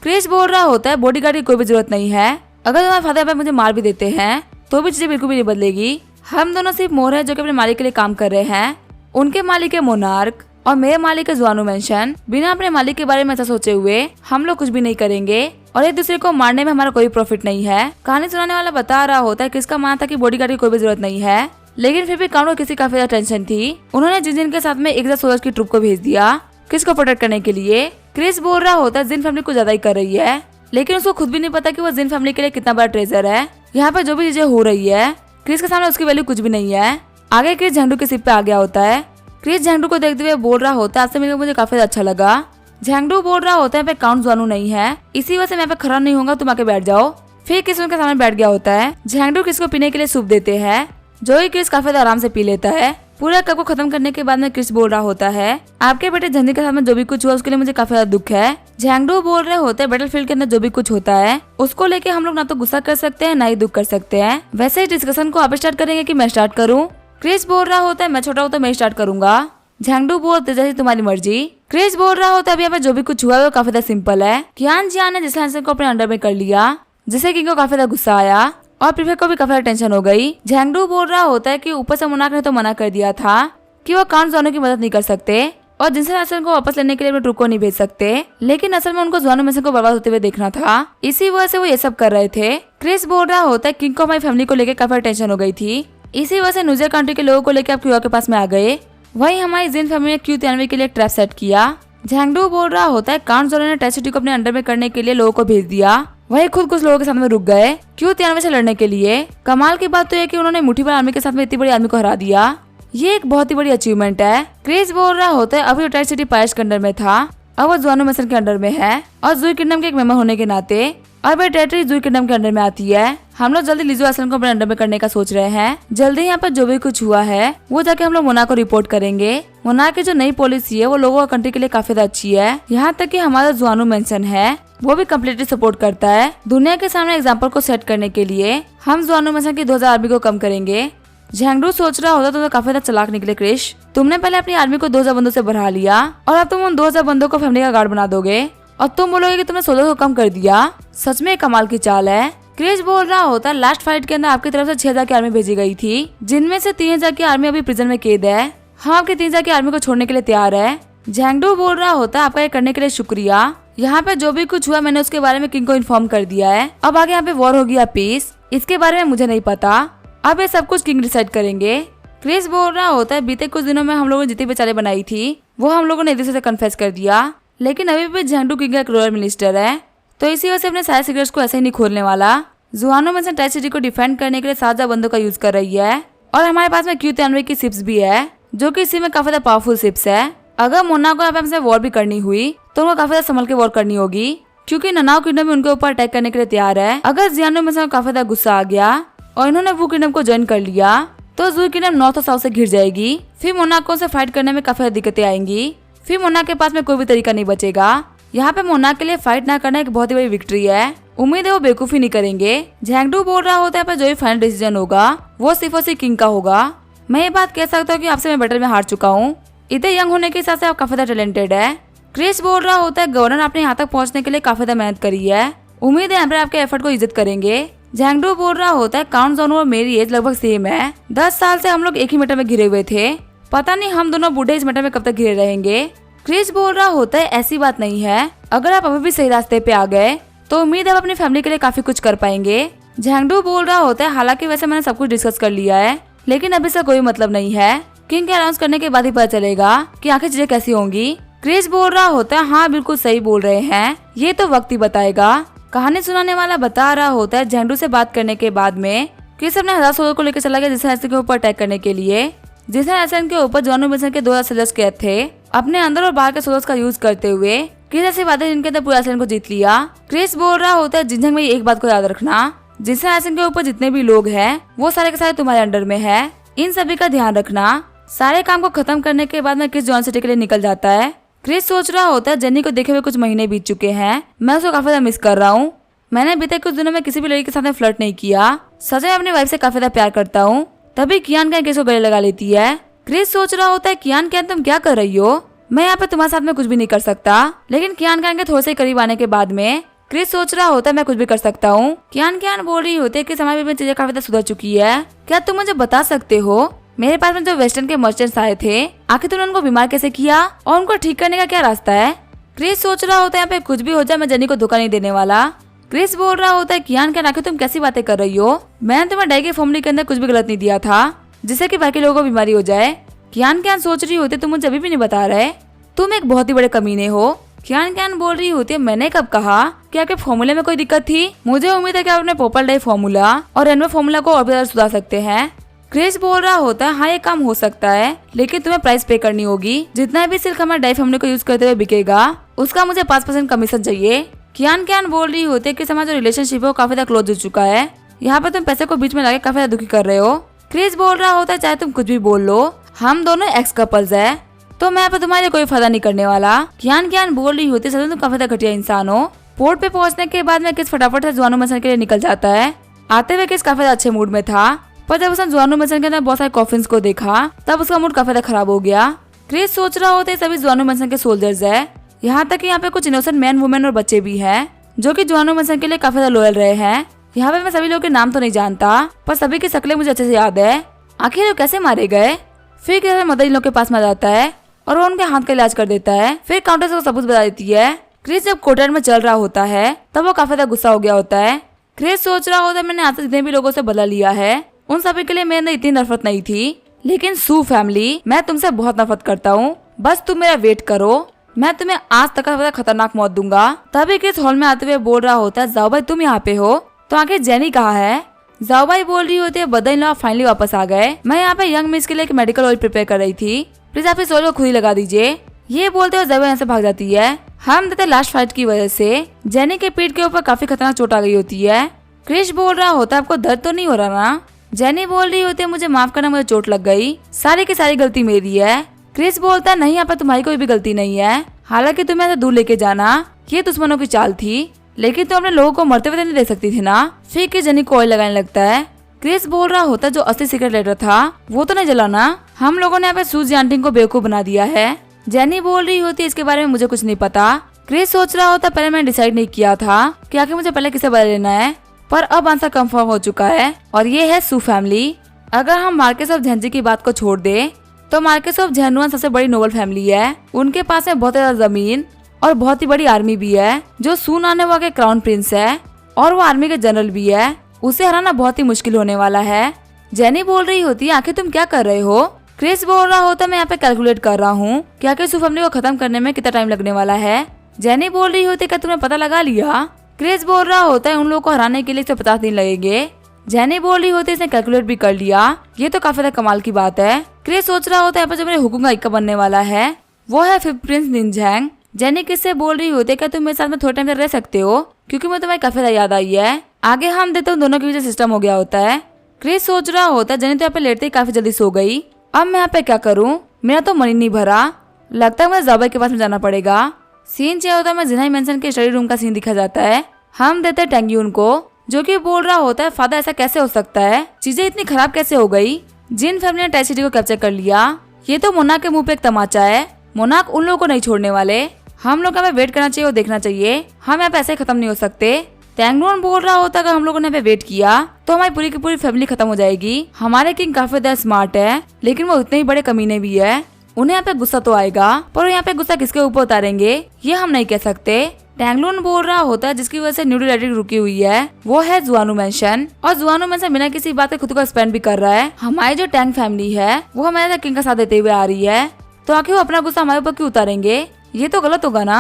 क्रिस बोल रहा होता है बॉडीगार्ड की कोई भी जरूरत नहीं है, अगर तुम्हारे फादर पे मुझे मार भी देते हैं तो भी चीजें बिल्कुल भी नहीं बदलेगी। हम दोनों सिर्फ मोर है जो कि अपने मालिक के लिए काम कर रहे हैं। उनके मालिक है मोनार्क और मेरे मालिक है जुआनो मेंशन। बिना अपने मालिक के बारे में ऐसा सोचे हुए हम लोग कुछ भी नहीं करेंगे और एक दूसरे को मारने में हमारा कोई प्रॉफिट नहीं है। कहानी सुनाने वाला बता रहा होता है किसका मानना था कि बॉडीगार्ड की कोई भी जरूरत नहीं है, लेकिन फिर भी काउंट को किसी काफी ज्यादा टेंशन थी। उन्होंने जिन के साथ में 1000 सोल्जर्स की ट्रुप को भेज दिया क्रिस को प्रोटेक्ट करने के लिए। क्रिस बोल रहा होता है जिन फैमिली को ज्यादा ही कर रही है, लेकिन उसको खुद भी नहीं पता कि वो जिन फैमिली के लिए कितना बड़ा ट्रेजर है। यहाँ पे जो भी चीजें हो रही है क्रिस के सामने उसकी वैल्यू कुछ भी नहीं है। आगे क्रिस झेंगडू के सिप पे आ गया होता है। क्रिस झेंगडू को देखते हुए बोल रहा होता है आपसे मिलकर मुझे काफी अच्छा लगा। झेंगडू बोल रहा होता है पे काउंट जुआनू नहीं है, इसी वजह से मैं पे खड़ा नहीं होगा, तुम आके बैठ जाओ। फिर क्रिस उनके सामने बैठ गया होता है। झेंगडू क्रिस को पीने के लिए सूप देते हैं जो ही क्रिस काफी आराम से पी लेता है। पूरा कप को खत्म करने के बाद में क्रिस बोल रहा होता है आपके बेटे झंझनी के साथ में जो भी कुछ हुआ उसके लिए मुझे काफी ज्यादा दुख है। झेंगडू बोल रहे होते हैं बैटलफील्ड के अंदर जो भी कुछ होता है उसको लेके हम लोग ना तो गुस्सा कर सकते हैं ना ही दुख कर सकते हैं। वैसे इस डिस्कशन को आप स्टार्ट करेंगे कि मैं स्टार्ट करूँ। क्रिस बोल रहा होता है मैं छोटा हूँ तो मैं स्टार्ट करूंगा। झेंगडू बोलते जैसे तुम्हारी मर्जी। क्रिस बोल रहा होता है अभी यहाँ पे जो भी कुछ हुआ है वो काफी ज्यादा सिंपल है। कियान जियान ने जिस को अपने अंडर में कर लिया जिससे किंग को काफी ज्यादा गुस्सा आया और प्रीफेक्ट को भी काफी ज्यादा टेंशन हो गई। झेंगडू बोल रहा होता है कि ऊपर से मोनार्क ने तो मना कर दिया था कि वो काउंट जुआनो की मदद नहीं कर सकते और जिनसे असल को वापस लेने के लिए अपने ट्रुप को नहीं भेज सकते, लेकिन असल में उनको जुआनो मेंशन को बर्बाद होते हुए देखना था, इसी वजह से वो ये सब कर रहे थे। क्रिस बोल रहा होता है किंग को हमारी फैमिली को लेकर काफी टेंशन हो गई थी, इसी वजह से न्यूजर कंट्री के लोगों को लेकर आप क्यूआ के पास में आ गए। वहीं हमारी जिन फैमिली ने क्यू 93 के लिए एक ट्रैप सेट किया। झेंगडू बोल रहा होता है काउंट जुआनो ने टाई सिटी को अपने अंडर में करने के लिए लोगों को भेज दिया। वही खुद कुछ लोगों के साथ में रुक गए क्यों 93 से लड़ने के लिए। कमाल की बात तो है कि उन्होंने मुट्ठी भर आर्मी के साथ में इतनी बड़ी आर्मी को हरा दिया। ये एक बहुत ही बड़ी अचीवमेंट है। क्रिस बोल रहा होता है अभी रिटायर्ड सिटी पायरेट्स के अंडर में था, अब वो जुआनो मैसन के अंडर में है और जुई किंगडम के एक मेंबर होने के नाते अब ये टेरिटरी जुई किंगडम के अंडर में आती है। हम लोग जल्दी लिजो आइलैंड को अपने अंडर में करने का सोच रहे हैं। जल्दी यहाँ पर जो भी कुछ हुआ है वो जाके हम लोग मोना को रिपोर्ट करेंगे। मोना की जो नई पॉलिसी है वो लोगों का कंट्री के लिए काफी ज्यादा अच्छी है। यहाँ तक कि हमारा जुआनो मैंसन है वो भी कम्प्लीटली सपोर्ट करता है। दुनिया के सामने एग्जाम्पल को सेट करने के लिए हम जुआनो मैंसन की 2000 आर्मी को कम करेंगे। झैंगडू सोच रहा होता तो काफी ज्यादा चालाक निकले क्रिश। तुमने पहले अपनी आर्मी को 2000 बंदों से बढ़ा लिया और अब तुम उन 2000 बंदों को फैमिली का गार्ड बना दोगे और तुम बोलोगे कि तुमने 16 को कम कर दिया। सच में कमाल की चाल है। क्रिश बोल रहा होता लास्ट फाइट के अंदर आपकी तरफ से 6000 की आर्मी भेजी गई थी, जिनमें से 3000 की आर्मी अभी प्रिजन में कैद है। हम आपकी 3000 की आर्मी को छोड़ने के लिए तैयार है। झैंगडू बोल रहा होता आपका ये करने के लिए शुक्रिया। यहाँ पे जो भी कुछ हुआ मैंने उसके बारे में किंग को इन्फॉर्म कर दिया है। अब आगे यहाँ पे वॉर होगी या पीस इसके बारे में मुझे नहीं पता। अब ये सब कुछ किंग डिसाइड करेंगे। क्रिस बोल रहा होता है बीते कुछ दिनों में हम लोगों ने जितनी भी चालें बनाई थी वो हम लोगों ने एक दूसरे से कन्फेस कर दिया, लेकिन अभी भी झैंगडू किंग का एक रॉयल मिनिस्टर है तो इसी वजह से अपने सारे सीक्रेट्स को ऐसे ही नहीं खोलने वाला। जुआनो मैंसन टाइट सिटी को डिफेंड करने के लिए 7000 बंदों का यूज कर रही है और हमारे पास में Q93 की शिप्स भी है जो कि इसी में काफी ज्यादा पावरफुल शिप्स है। अगर मोना को हमसे वॉर भी करनी हुई तो उनको काफी ज्यादा संभल के वॉर करनी होगी क्योंकि ननाओ किंगडम भी उनके ऊपर अटैक करने के लिए तैयार है। अगर जुआनो मैंसन को काफी ज्यादा गुस्सा आ गया और इन्होंने वू किंगडम को ज्वाइन कर लिया तो जुई किंगडम नॉर्थ और साउथ से घिर जाएगी। फिर मोनाको से फाइट करने में काफी ज्यादा दिक्कतें आएंगी। फिर मोना के पास में कोई भी तरीका नहीं बचेगा। यहाँ पे मोना के लिए फाइट ना करना एक बहुत ही बड़ी विक्ट्री है। उम्मीद है वो बेवकूफी नहीं करेंगे। झैंगडू बोल रहा होता है पर जो भी फाइनल डिसीजन होगा वो सिर्फ और सिर्फ किंग का होगा। मैं ये बात कह सकता हूँ कि आपसे मैं बैटल में हार चुका हूँ। इतने यंग होने के हिसाब से आप काफी ज्यादा टैलेंटेड है। क्रिस बोल रहा होता है गवर्नर आपने यहाँ तक पहुँचने के लिए काफी ज्यादा मेहनत करी है। उम्मीद है यहाँ पर आपके एफर्ट को इज्जत करेंगे। झैंगडू बोल रहा होता है काउंट जोनो और मेरी एज लगभग सेम है। 10 साल से हम लोग एक ही मेटर में घिरे हुए थे, पता नहीं हम दोनों बूढ़े इस मेटर में कब तक घिरे रहेंगे। क्रिस बोल रहा होता है ऐसी बात नहीं है, अगर आप अभी भी सही रास्ते पे आ गए तो उम्मीद है आप अपनी फैमिली के लिए काफी कुछ कर पाएंगे। झैंगडू बोल रहा होता है हालांकि वैसे मैंने सब कुछ डिस्कस कर लिया है लेकिन अभी से कोई मतलब नहीं है। किंग के अनाउंस करने के बाद ही पता चलेगा कि आखिर चीजें कैसी होंगी। क्रिस बोल रहा होता है हाँ बिल्कुल सही बोल रहे हैं, ये तो वक्त ही बताएगा। कहानी सुनाने वाला बता रहा होता है झैंगडू से बात करने के बाद में क्रिस अपने 1000 सोल्जर को लेकर चला गया जिसने आइसलैंड के ऊपर अटैक करने के लिए। जिसने आइसलैंड के ऊपर जुआनो मैंसन के 2000 सोल्जर्स कैद थे। अपने अंदर और बाहर के सोल्जर्स का यूज करते हुए क्रिस ऐसी बातें जिनके अंदर पूरे आइसलैंड को जीत लिया। क्रिस बोल रहा होता है जिंजंग में एक बात को याद रखना, जिसने आइसलैंड के ऊपर जितने भी लोग हैं वो सारे के सारे तुम्हारे अंडर में है, इन सभी का ध्यान रखना। सारे काम को खत्म करने के बाद में क्रिस जॉन सिटी के लिए निकल जाता है। क्रिस सोच रहा होता है जेनी को देखे हुए कुछ महीने बीत चुके हैं, मैं उसको काफी ज्यादा मिस कर रहा हूँ। मैंने बीते कुछ दिनों में किसी भी लड़की के साथ फ्लर्ट नहीं किया, सच में अपनी वाइफ से काफी ज्यादा प्यार करता हूँ। तभी कियान कैन क्रिस को गले लगा लेती है। क्रिस सोच रहा होता है कियान कैन तुम क्या कर रही हो, मैं यहाँ पे तुम्हारे साथ में कुछ भी नहीं कर सकता। लेकिन कियान कैन के थोड़े से करीब आने के बाद में क्रिस सोच रहा होता है मैं कुछ भी कर सकता हूँ। कियान कैन बोल रही होती है कि समय में चीजें काफी ज्यादा सुधर चुकी है, क्या तुम मुझे बता सकते हो मेरे पास में जो वेस्टर्न के मर्चेंट्स आए थे आखिर तुमने उनको बीमार कैसे किया और उनको ठीक करने का क्या रास्ता है। क्रिस सोच रहा होता है यहाँ पे कुछ भी हो जाए मैं जेनी को धोखा नहीं देने वाला। क्रिस बोल रहा होता है कियान कैन आखिर तुम कैसी बातें कर रही हो, मैंने तुम्हें डाई के फॉर्मूले के अंदर कुछ भी गलत नहीं दिया था जिससे कि बाकी लोगों को बीमारी हो जाए। कियान कैन सोच रही होती तुम मुझे अभी भी नहीं बता रहे, तुम एक बहुत ही बड़े कमीने हो। कियान कैन बोल रही होती है मैंने कब कहा कि आपके फॉर्मूले में कोई दिक्कत थी, मुझे उम्मीद है कि आप अपने पोपल डाई फॉर्मूला और एनवे फॉर्मूला को और भी ज्यादा सुधार सकते हैं। क्रिस बोल रहा होता है हाँ ये काम हो सकता है लेकिन तुम्हें प्राइस पे करनी होगी, जितना भी सिल्क हमारे डाई फॉर्मूले को यूज करते हुए बिकेगा उसका मुझे 5% कमीशन चाहिए। कियान कैन बोल रही होती है कि हमारा जो रिलेशनशिप है वो काफी ज्यादा क्लोज हो चुका है, यहाँ पर तुम पैसे को बीच में लाके काफी ज्यादा दुखी कर रहे हो। क्रिस बोल रहा होता है चाहे तुम कुछ भी बोल लो हम दोनों एक्स कपल्स है तो मैं यहाँ पर तुम्हारे कोई फायदा नहीं करने वाला। कियान कैन बोल रही होती है तुम काफी ज्यादा घटिया इंसान हो। पोर्ट पे पहुंचने के बाद में किस फटाफट से जुआनो मैंसन के लिए निकल जाता है। आते हुए किस काफी ज्यादा अच्छे मूड में था पर जब उसने जुआनो मैंसन के अंदर बहुत सारे कॉफिन्स को देखा तब उसका मूड काफी ज्यादा खराब हो गया। क्रिस सोच रहा होता है सभी जुआनो मैंसन के सोल्जर्स है, यहाँ तक कि यहाँ पे कुछ इनोसेंट मैन वुमेन और बच्चे भी हैं जो कि जुआनो मैंसन के लिए काफी ज्यादा लॉयल रहे हैं। यहाँ पे मैं सभी लोगों के नाम तो नहीं जानता पर सभी की शक्लें मुझे अच्छे से याद है। आखिर वो कैसे मारे गए। फिर कैसे मदर इन लोग के पास में जाता है और वो उनके हाथ का इलाज कर देता है। फिर काउंटेस को सबूत बता देती है। क्रिस जब कोर्टयार्ड में चल रहा होता है तब वो काफी ज्यादा गुस्सा हो गया होता है। क्रिस सोच रहा होता है मैंने आज तक जितने भी लोगों से बदला लिया है उन सभी के लिए मेरे अंदर इतनी नफरत नहीं थी, लेकिन सू फैमिली मैं तुमसे बहुत नफरत करता हूँ, बस तुम मेरा वेट करो, मैं तुम्हें आज तक का पता खतरनाक मौत दूंगा। तभी क्रिस हॉल में आते हुए बोल रहा होता है, जाओ भाई तुम यहाँ पे हो, तो आखिर जेनी कहाँ है। जाओ भाई बोल रही होती है, बदल लो फाइनली वापस आ गए। मैं यहाँ पे यंग मिस के लिए एक मेडिकल ऑयल प्रिपेयर कर रही थी, प्लीज आप इस ऑयल को खुद ही लगा दीजिए। ये बोलते हुए जाओ यहाँ से भाग जाती है। हम देते लास्ट फाइट की वजह से जेनी के पीठ के ऊपर काफी खतरनाक चोट आ गई होती है। क्रिस बोल रहा होता है, आपको दर्द तो नहीं हो रहा ना। जेनी बोल रही होती है, मुझे माफ करना, मुझे चोट लग गई, सारी की सारी गलती मेरी है। क्रिस बोलता है, नहीं यहाँ पर तुम्हारी कोई भी गलती नहीं है, हालांकि तुम्हें ऐसे दूर लेके जाना ये दुश्मनों की चाल थी, लेकिन तुम अपने लोगों को मरते हुए नहीं देख सकती थी ना। फिर के जेनी को ऑयल लगाने लगता है। क्रिस बोल रहा होता है, जो असली सीक्रेट लेटर था वो तो नहीं जला ना, हम लोगों ने यहाँ पे सूजी आंटी को बेवकूफ बना दिया है। जेनी बोल रही होती है, इसके बारे में मुझे कुछ नहीं पता। क्रिस सोच रहा होता, पहले मैंने डिसाइड नहीं किया था कि आखिर मुझे पहले किसे बदल लेना है, पर अब आंसर कंफर्म हो चुका है और ये है सू फैमिली। अगर हम मार्केस ऑफ झेंजी की बात को छोड़ दे तो मार्केस ऑफ झेनुअन सबसे बड़ी नोबल फैमिली है। उनके पास में बहुत ज्यादा जमीन और बहुत ही बड़ी आर्मी भी है। जो सून आने वाले क्राउन प्रिंस है और वो आर्मी के जनरल भी है, उसे हराना बहुत ही मुश्किल होने वाला है। जेनी बोल रही होती है, आखिर तुम क्या कर रहे हो। क्रिस बोल रहा होता, मैं यहाँ पे कैलकुलेट कर रहा हूँ कि आखिर सू फैमिली को खत्म करने में कितना टाइम लगने वाला है। जेनी बोल रही होती है, क्या तुमने पता लगा लिया। क्रिस बोल रहा होता है, उन लोगों को हराने के लिए 150 दिन लगेंगे। जेनी बोल रही होती है, इसने कैलकुलेट भी कर लिया, ये तो काफी ज्यादा कमाल की बात है। क्रिस सोच रहा होता है, यहाँ पे जो मेरे हुकुम का इक्का बनने वाला है वो है फिफ्थ प्रिंस निंजैंग। जेनी किससे बोल रही होती है, क्या तुम मेरे साथ में थोड़े टाइम तक रह सकते हो, क्योंकि मैं तुम्हें काफी ज्यादा याद आई है। आगे हम देते दोनों के बीच सिस्टम हो गया होता है। क्रिस सोच रहा होता है, जेनी तो यहाँ पे लेटते ही काफी जल्दी सो गई, अब मैं यहाँ पे क्या करूँ, मेरा तो मन ही नहीं भरा, लगता है मुझे जाबाई के पास में जाना पड़ेगा। सीन चाहिए होता है, मैं जिन्हाई मेंशन के स्टडी रूम का सीन दिखा जाता है। हम देते टैंगयून को, जो कि बोल रहा होता है, फादर ऐसा कैसे हो सकता है, चीजें इतनी खराब कैसे हो गई। जिन फैमिली ने टाई सिटी को कैप्चर कर लिया, ये तो मोनाक के मुंह पे एक तमाचा है। मोनाक उन लोगों को नहीं छोड़ने वाले, हम लोग हमें वेट करना चाहिए और देखना चाहिए, हम यहाँ पे ऐसे खत्म नहीं हो सकते। टैंगलोन बोल रहा होता है, अगर हम लोगों ने यहाँ पे वेट किया तो हमारी पूरी की पूरी फैमिली खत्म हो जाएगी। हमारे किंग काफी ज्यादा स्मार्ट है, लेकिन वो उतने ही बड़े कमीने भी है। उन्हें यहाँ पे गुस्सा तो आएगा, पर यहाँ पे गुस्सा किसके ऊपर उतारेंगे ये हम नहीं कह सकते। टैंगलोन बोल रहा होता है, जिसकी वजह से न्यू डेटिंग रुकी हुई है वो है जुआनू मेंशन, और जुआनू मेंशन बिना किसी बात के खुद को स्पेंड भी कर रहा है। हमारी जो टैंग फैमिली है वो हमारे किंग का साथ देते हुए आ रही है, तो आखिर वो अपना गुस्सा हमारे ऊपर क्यों उतारेंगे, ये तो गलत होगा ना।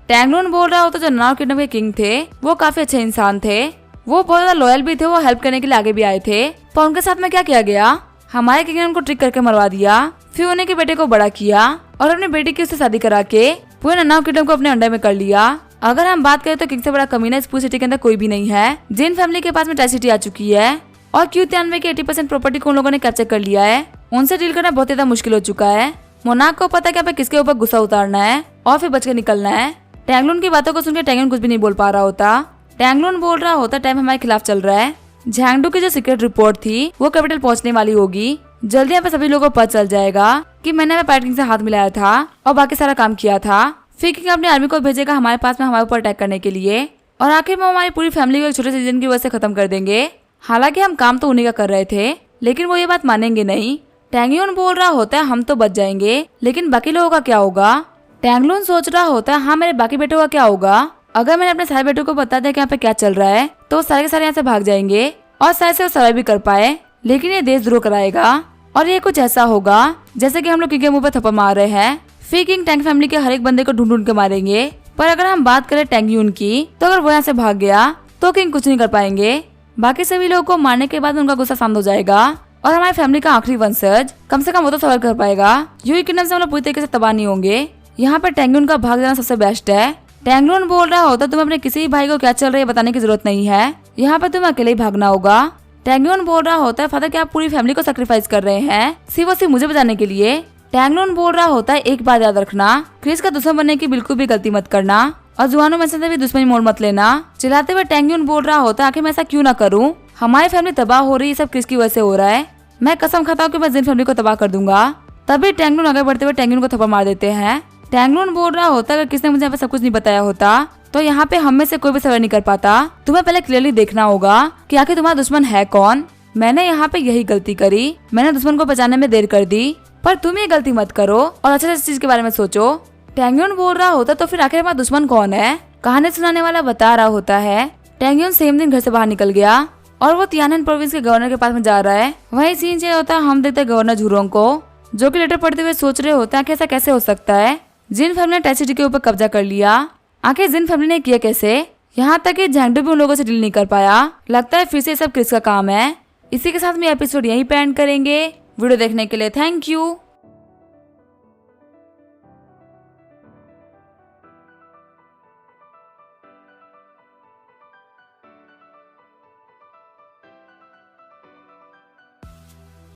टैंगलोन बोल रहा होता, जो नाव किंगडम के किंग थे वो काफी अच्छे इंसान थे, वो बहुत ज्यादा लॉयल भी थे, वो हेल्प करने के लिए आगे भी आए थे, पर उनके साथ में क्या किया गया, हमारे किंग ने उनको ट्रिक करके मरवा दिया, फिर उन्हें के बेटे को बड़ा किया और अपने बेटी की उससे शादी करा के पूरे नाव किंगडम को अपने अंडर में कर लिया। अगर हम बात करें तो किंग से बड़ा कमीना इस पूरी सिटी के अंदर कोई भी नहीं है। जिन फैमिली के पास में टाई सिटी आ चुकी है और Q93 की 80% प्रॉपर्टी को उन लोगों ने कैप्चर कर लिया है, उनसे डील करना बहुत ज्यादा मुश्किल हो चुका है। मोनाक को पता है कि यहाँ पे किसके ऊपर गुस्सा उतारना है और फिर बच के निकलना है। टैंगलोन की बातों को सुनकर टैंगलोन कुछ भी नहीं बोल पा रहा होता। टैंगलोन बोल रहा होता, टाइम हमारे खिलाफ चल रहा है। झैंगडू की जो सीक्रेट रिपोर्ट थी वो कैपिटल पहुंचने वाली होगी, जल्दी यहाँ पे सभी लोगों को पता चल जाएगा कि मैंने पैट किंग से हाथ मिलाया था और बाकी सारा काम किया था। फिर किंग अपनी आर्मी को भेजेगा हमारे पास में हमारे ऊपर अटैक करने के लिए, और आखिर में हमारी पूरी फैमिली को एक छोटे से रीजन की वजह से खत्म कर देंगे। हालांकि हम काम तो उन्हीं का कर रहे थे, लेकिन वो ये बात मानेंगे नहीं। टैंगलोन बोल रहा होता है, हम तो बच जाएंगे, लेकिन बाकी लोगों का क्या होगा। टैंगलोन सोच रहा होता है, हाँ मेरे बाकी बेटों का क्या होगा। अगर मैंने अपने सारे बेटों को बता दिया कि यहाँ पे क्या चल रहा है तो सारे के सारे यहाँ से भाग जाएंगे और शायद से वो सर्वाइव भी कर पाए, लेकिन ये देशद्रोह कराएगा और ये कुछ ऐसा होगा जैसे कि हम लोग किंग के मुंह पे थप्पड़ मार रहे हैं। फिर किंग टैंग फैमिली के हर एक बंदे को ढूंढ ढूंढ के मारेंगे। पर अगर हम बात करें टैंगयून की, तो अगर वो यहाँ से भाग गया तो किंग कुछ नहीं कर पाएंगे। बाकी सभी लोगों को मारने के बाद उनका गुस्सा शांत हो जाएगा और हमारी फैमिली का आखिरी वंशज कम से कम वो तो सर्वाइव कर पाएगा। यूई किंगडम से हम लोग पूरी तरीके से तबाह नहीं होंगे। यहाँ पे टैंगयून का भाग जाना सबसे बेस्ट है। टैंगलोन बोल रहा होता, तुम्हें अपने किसी भी भाई को क्या चल रहा है बताने की जरूरत नहीं है, यहाँ पे तुम्हें अकेले ही भागना होगा। टैंगलोन बोल रहा होता है, फादर क्या आप पूरी फैमिली को सेक्रीफाइस कर रहे हैं सिर्फ और सिर्फ मुझे बचाने के लिए। टैंगलोन बोल रहा होता है, एक बात याद रखना, क्रिस का दुश्मन बनने की बिल्कुल भी गलती मत करना और जुआनों में से भी दुश्मनी मोड़ मत लेना। चिल्लाते हुए टैंगलोन बोल रहा होता है, आखिर मैं ऐसा क्यों ना करूँ, हमारी फैमिली तबाह हो रही है, सब क्रिस की वजह से हो रहा है। मैं कसम खाता हूँ कि मैं जिन फैमिली को तबाह कर दूंगा। तभी टैंगलोन आगे बढ़ते हुए टैंगलोन को थप्पड़ मार देते हैं। टैंगलोन बोल रहा होता है, अगर किसने मुझे यहाँ पे सब कुछ नहीं बताया होता तो यहाँ पे हम में से कोई भी सर्वाइव नहीं कर पाता। तुम्हें पहले क्लियरली देखना होगा कि आखिर तुम्हारा दुश्मन है कौन। मैंने यहाँ पे यही गलती करी, मैंने दुश्मन को बचाने में देर कर दी, पर तुम ये गलती मत करो और अच्छे से इस चीज के बारे में सोचो। टैंगयोन बोल रहा होता, तो फिर आखिर हमारा दुश्मन कौन है। कहानी सुनाने वाला बता रहा होता है, टैंगयोन सेम दिन घर से बाहर निकल गया और वो तियानन प्रोविंस के गवर्नर के पास में जा रहा है। वही सीन ये होता है, हम देखते गवर्नर झुरोंग को, जो कि लेटर पढ़ते हुए सोच रहे होते हैं कि ऐसा कैसे हो सकता है। जिन फैमिली ने टेस्ट सिटी के ऊपर कब्जा कर लिया। आखिर जिन फैमिली ने किया कैसे? यहाँ तक कि झेंगडू भी उन लोगों से डील नहीं कर पाया। लगता है फिर से सब क्रिस का काम है। इसी के साथ में एपिसोड यहीं पे एंड करेंगे। वीडियो देखने के लिए थैंक यू।